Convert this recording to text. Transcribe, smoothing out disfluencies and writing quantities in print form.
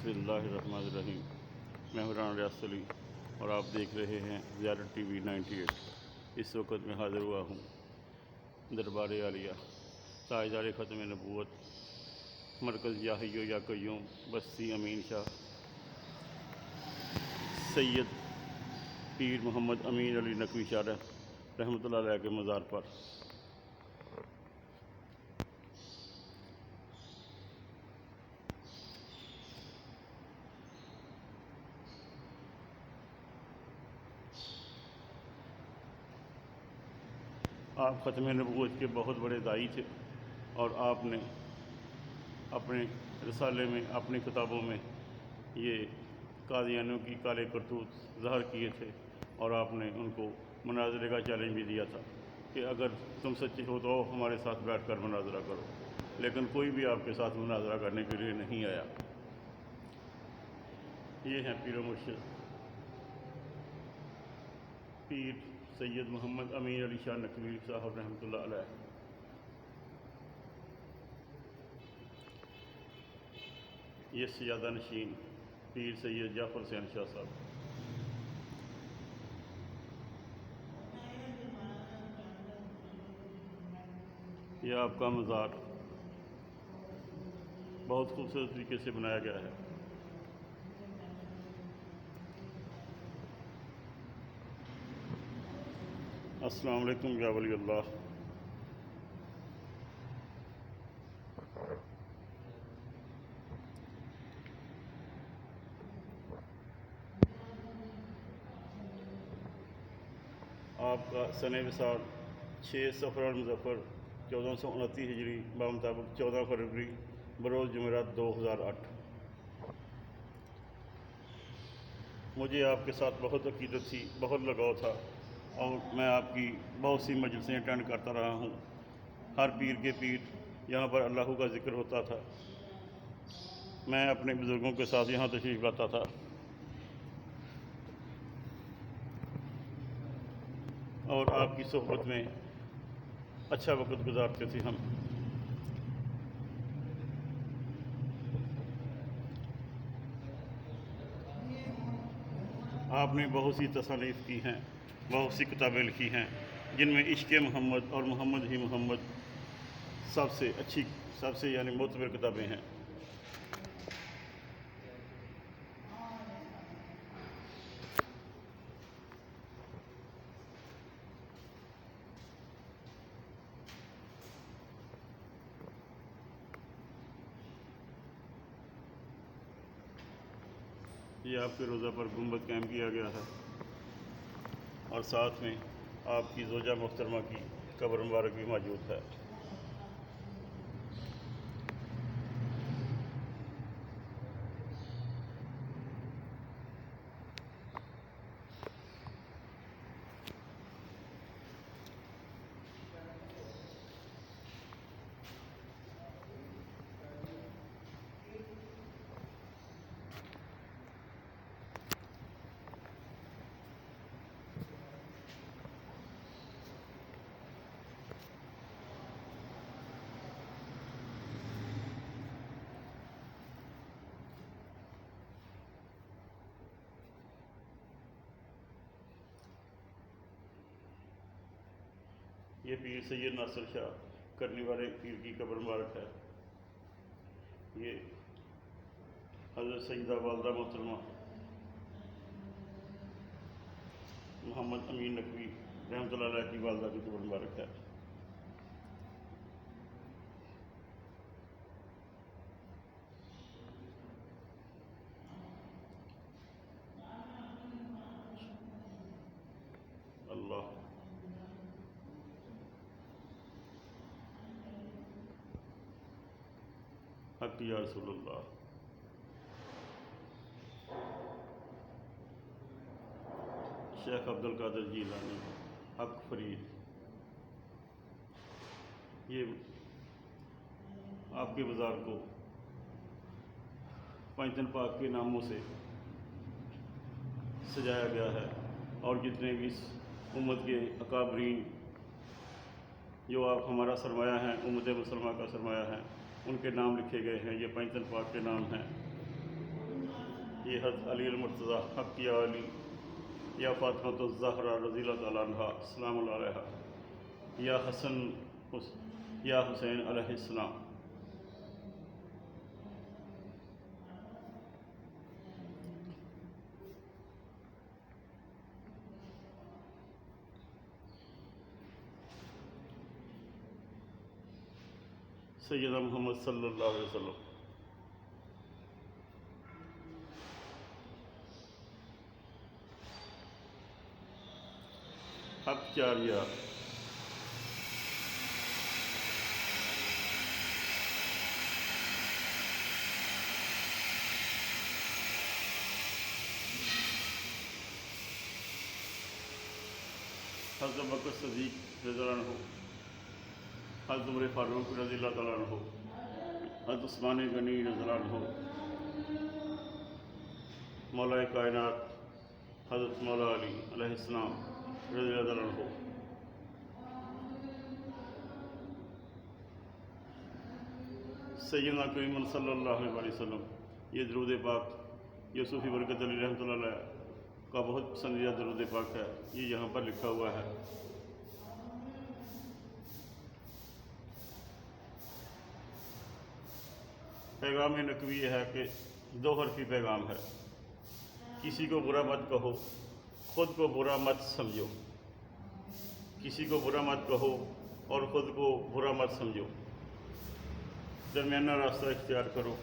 بسم اللہ الرحمن الرحیم۔ میں حران ریاست علی اور آپ دیکھ رہے ہیں زیارت ٹی وی 98۔ اس وقت میں حاضر ہوا ہوں دربار عالیہ تاجدار ختم نبوت مرکز یا حی یا قیوم بستی امین شاہ سید پیر محمد امین علی نقوی شاہ رحمۃ اللہ علیہ کے مزار پر۔ آپ ختم نبوت کے بہت بڑے داعی تھے اور آپ نے اپنے رسالے میں اپنی کتابوں میں یہ قادیانیوں کی کالے کرتوت ظاہر کیے تھے، اور آپ نے ان کو مناظرے کا چیلنج بھی دیا تھا کہ اگر تم سچے ہو تو ہمارے ساتھ بیٹھ کر مناظرہ کرو، لیکن کوئی بھی آپ کے ساتھ مناظرہ کرنے کے لیے نہیں آیا۔ یہ ہیں پیر و مرشد پیر سید محمد امین علی شاہ نقوی صاحب رحمۃ اللہ علیہ۔ یہ سیادہ نشین پیر سید جعفر حسین شاہ صاحب۔ یہ آپ کا مزار بہت خوبصورت طریقے سے بنایا گیا ہے۔ السلام علیکم یا ولی اللہ۔ آپ کا سن وصال 6 صفر المظفر 1429 ہجری بمطابق 14 فروری بروز جمعرات 2008۔ مجھے آپ کے ساتھ بہت عقیدت تھی، بہت لگاؤ تھا، اور میں آپ کی بہت سی مجلسیں اٹینڈ کرتا رہا ہوں۔ ہر پیر کے پیر یہاں پر اللہ کا ذکر ہوتا تھا۔ میں اپنے بزرگوں کے ساتھ یہاں تشریف لاتا تھا، اور آپ کی صحبت میں اچھا وقت گزارتے تھے ہم۔ آپ نے بہت سی تصانیف کی ہیں، بہت سی کتابیں لکھی ہیں، جن میں عشق محمد اور محمد ہی محمد سب سے اچھی، سب سے یعنی معتبر کتابیں ہیں۔ یہ آپ کے روضہ پر گنبد قائم کیا گیا ہے، اور ساتھ میں آپ کی زوجہ محترمہ کی قبر مبارک بھی موجود ہے۔ یہ پیر سید ناصر شاہ کرنی والے پیر کی قبر مبارک ہے۔ یہ حضرت سیدہ والدہ محترمہ محمد امین نقوی رحمۃ اللہ علیہ کی والدہ کی قبر مبارک ہے۔ اللہ حق یا رسول اللہ۔ شیخ عبد القادر جیلانی حق فرید۔ یہ آپ کے بازار کو پنجتن پاک کے ناموں سے سجایا گیا ہے، اور جتنے بھی اس امت کے اکابرین جو آپ ہمارا سرمایہ ہیں، امت مسلمہ کا سرمایہ ہیں، ان کے نام لکھے گئے ہیں۔ یہ پنجتن پاک کے نام ہیں۔ یہ حضرت علی المرتضیٰ حق یا علی یا فاطمۃ الزہرا رضی اللہ تعالیٰ عنہ السلام علیہا یا حسن یا حسین علیہ السلام. سیدنا محمد صلی اللہ علیہ وسلم. حق جاریہ. حضرت بکر صدیق رضی اللہ عنہ، حضرت عمر فاروق رضی اللہ تعالیٰ عنہ، حضرت عثمان غنی رضی اللہ عنہ، مولا کائنات حضرت مولا علی علیہ السلام رضی اللہ تعالیٰ عنہ. سیدنا کریم صلی اللہ علیہ وسلم. یہ درود پاک یوسفی برکت علی رحمۃ اللہ علیہ کا بہت پسندیدہ درود پاک ہے. یہ یہاں پر لکھا ہوا ہے. پیغام نقوی یہ ہے کہ 2 حرفی پیغام ہے. کسی کو برا مت کہو، خود کو برا مت سمجھو. کسی کو برا مت کہو اور خود کو برا مت سمجھو. درمیانہ راستہ اختیار کرو.